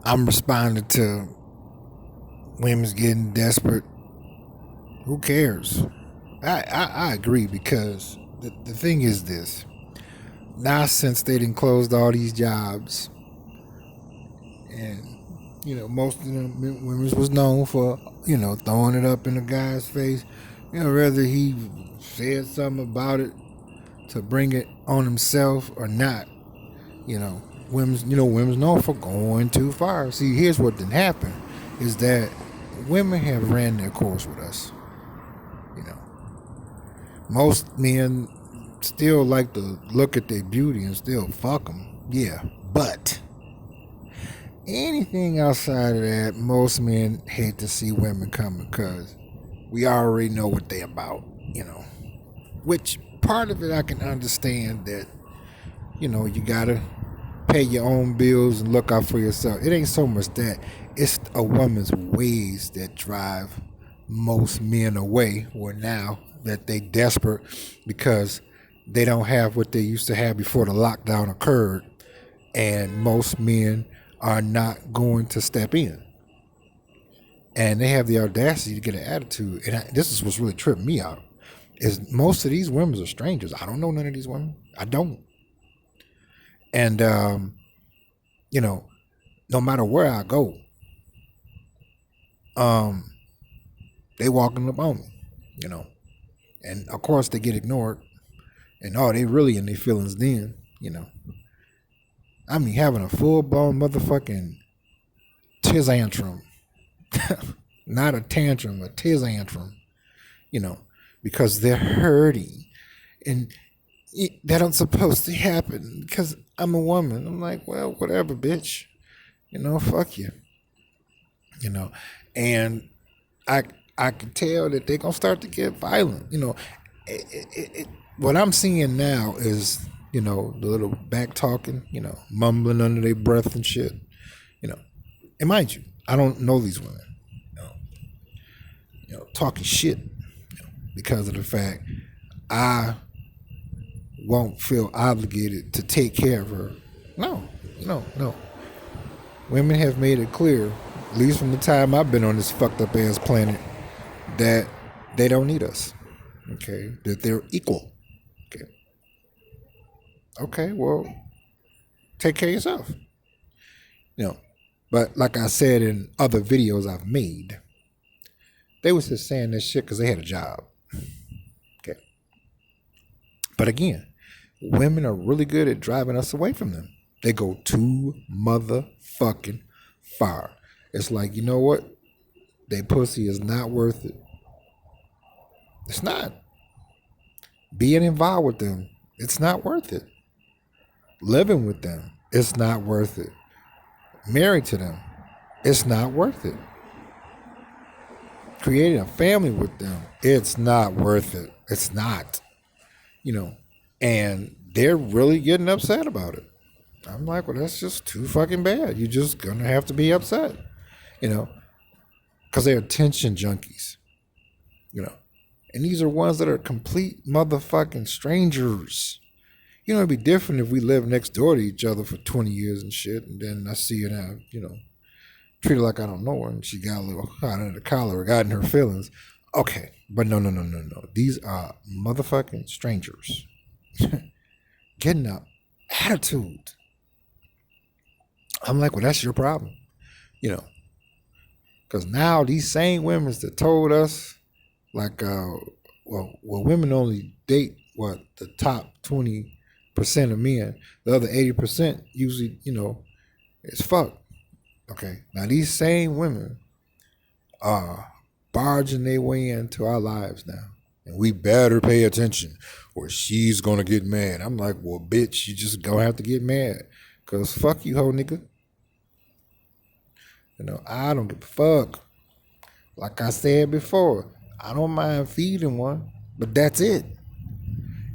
I'm responding to women's getting desperate. Who cares? I agree because the thing is this. Now since they done closed all these jobs and most of them women was known for, throwing it up in the guy's face. Whether he said something about it to bring it on himself or not. You know, women's known for going too far. See, here's what didn't happen is that women have ran their course with us. You know, most men still like to look at their beauty and still fuck them. Yeah, but anything outside of that, most men hate to see women come because we already know what they about. Which part of it I can understand that you gotta pay your own bills and look out for yourself. It ain't so much that, it's a woman's ways that drive most men away, or now that they desperate because they don't have what they used to have before the lockdown occurred, and most men are not going to step in, and they have the audacity to get an attitude. And this is what's really tripping me out is most of these women are strangers. I don't know none of these women. I don't. And no matter where I go, they walking up on me, and of course they get ignored, and they really in their feelings then. I mean, having a full blown motherfucking tantrum, not a tantrum, a tantrum, because they're hurting, and that ain't supposed to happen because I'm a woman. I'm like, well, whatever, bitch. Fuck you. And I can tell that they're gonna start to get violent. What I'm seeing now is the little back talking, mumbling under their breath and shit. And mind you, I don't know these women. Talking shit, because of the fact I won't feel obligated to take care of her. No. Women have made it clear, at least from the time I've been on this fucked up ass planet, that they don't need us. Okay? That they're equal. Okay. Okay, well, take care of yourself. But like I said in other videos I've made, they was just saying this shit because they had a job. Okay. But again, women are really good at driving us away from them. They go too motherfucking far. It's like, you know what? Their pussy is not worth it. It's not. Being involved with them, it's not worth it. Living with them, it's not worth it. Married to them, it's not worth it. Creating a family with them, it's not worth it. It's not. And they're really getting upset about it. I'm like, well, that's just too fucking bad. You're just gonna have to be upset, because they're attention junkies, and these are ones that are complete motherfucking strangers. It'd be different if we lived next door to each other for 20 years and shit, and then I see her now, treat her like I don't know her, and she got a little hot under the collar or got in her feelings. Okay, but no. These are motherfucking strangers. Getting an attitude. I'm like, well, that's your problem, because now these same women that told us, like, women only date the top 20% of men. The other 80% usually, is fuck. Okay, now these same women are barging their way into our lives now, and we better pay attention, or she's gonna get mad. I'm like, well, bitch, you just gonna have to get mad. Cause fuck you, hoe nigga. I don't give a fuck. Like I said before, I don't mind feeding one, but that's it.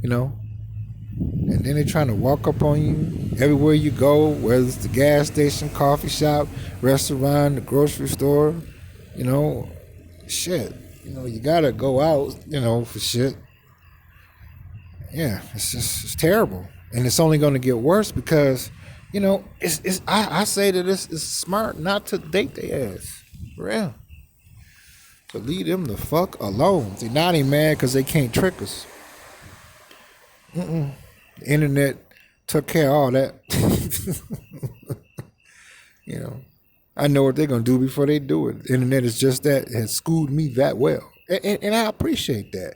And then they're trying to walk up on you everywhere you go, whether it's the gas station, coffee shop, restaurant, the grocery store, shit. You gotta go out, for shit. Yeah, it's terrible. And it's only gonna get worse because I say that it's smart not to date their ass. For real. To leave them the fuck alone. See, now they mad because they can't trick us. The internet took care of all that. you know, I know what they're gonna do before they do it. The internet is just that. It has schooled me that well, and I appreciate that.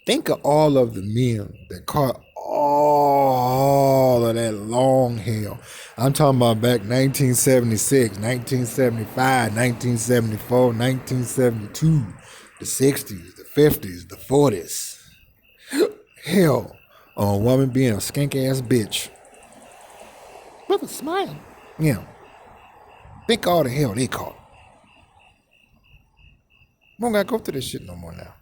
Think of all of the men that caught all of that long hell. I'm talking about back 1976, 1975, 1974, 1972, the 60s, the 50s, the 40s. Hell on a woman being a skank ass bitch. With a smile. Think all the hell they caught. We don't gotta go through this shit no more now.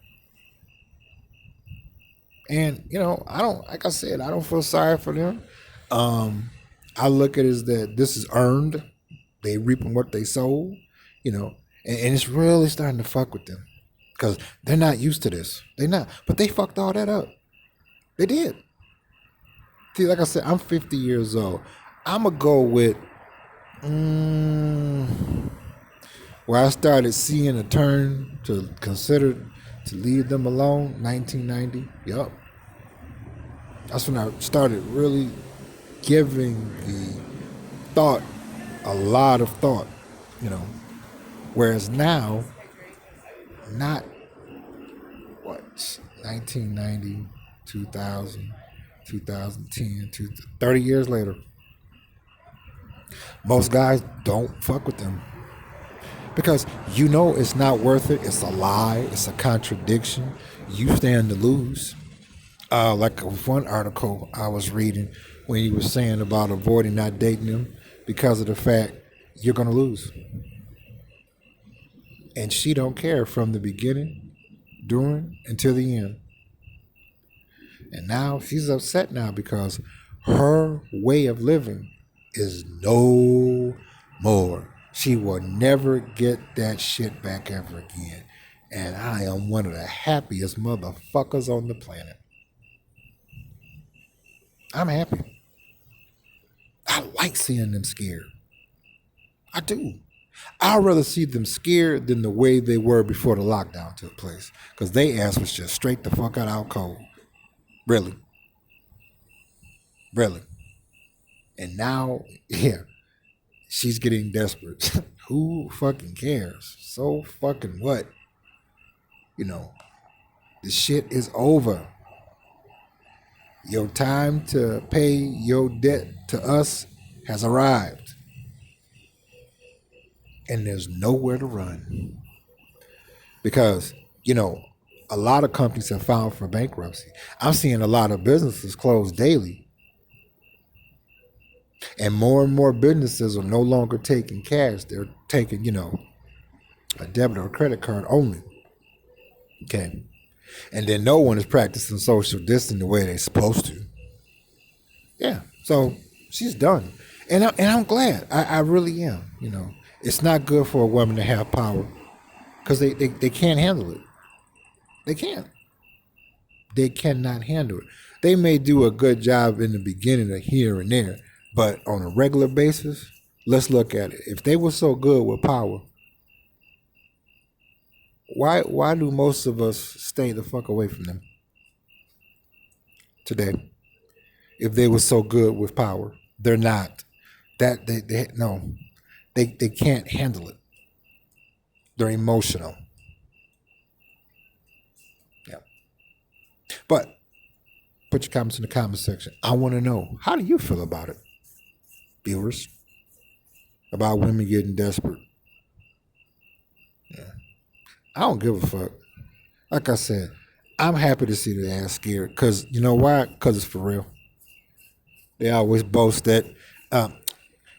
And I don't, like I said, I don't feel sorry for them. I look at it as that this is earned. They reaping what they sow, and it's really starting to fuck with them because they're not used to this. They're not, but they fucked all that up. They did. See, like I said, I'm 50 years old. I'm gonna go with where I started seeing a turn to consider to leave them alone, 1990. Yup. That's when I started really giving the thought a lot of thought, Whereas now, not 1990, 2000, 2010, 30 years later, most guys don't fuck with them. Because it's not worth it. It's a lie. It's a contradiction. You stand to lose. Like one article I was reading when he was saying about avoiding not dating them because of the fact you're going to lose. And she don't care from the beginning, during, until the end. And now she's upset now because her way of living is no more. She will never get that shit back ever again. And I am one of the happiest motherfuckers on the planet. I'm happy. I like seeing them scared. I do. I'd rather see them scared than the way they were before the lockdown took place. Because they ass was just straight the fuck out cold. Really. Really. And now, she's getting desperate. Who fucking cares? So fucking what? The shit is over. Your time to pay your debt to us has arrived. And there's nowhere to run. Because, a lot of companies have filed for bankruptcy. I'm seeing a lot of businesses close daily. And more businesses are no longer taking cash. They're taking, a debit or credit card only. Okay. And then no one is practicing social distancing the way they're supposed to. Yeah. So she's done. And I'm glad. I really am. It's not good for a woman to have power because they can't handle it. They can't. They cannot handle it. They may do a good job in the beginning of here and there, but on a regular basis, let's look at it. If they were so good with power, why do most of us stay the fuck away from them today? If they were so good with power, they're not. They can't handle it. They're emotional. Yeah. But put your comments in the comment section. I want to know, how do you feel about it, viewers? About women getting desperate. Yeah. I don't give a fuck. Like I said, I'm happy to see their ass scared. Because you know why? Because it's for real. They always boast that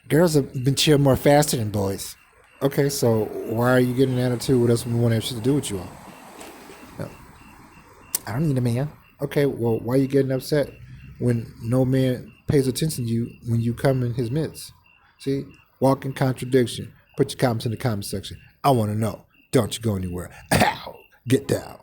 girls have been chill more faster than boys. Okay, so why are you getting an attitude with us when we want to have shit to do with you all? No. I don't need a man. Okay, well, why are you getting upset when no man pays attention to you when you come in his midst? See? Walking contradiction. Put your comments in the comment section. I want to know. Don't you go anywhere. Ow! Get down.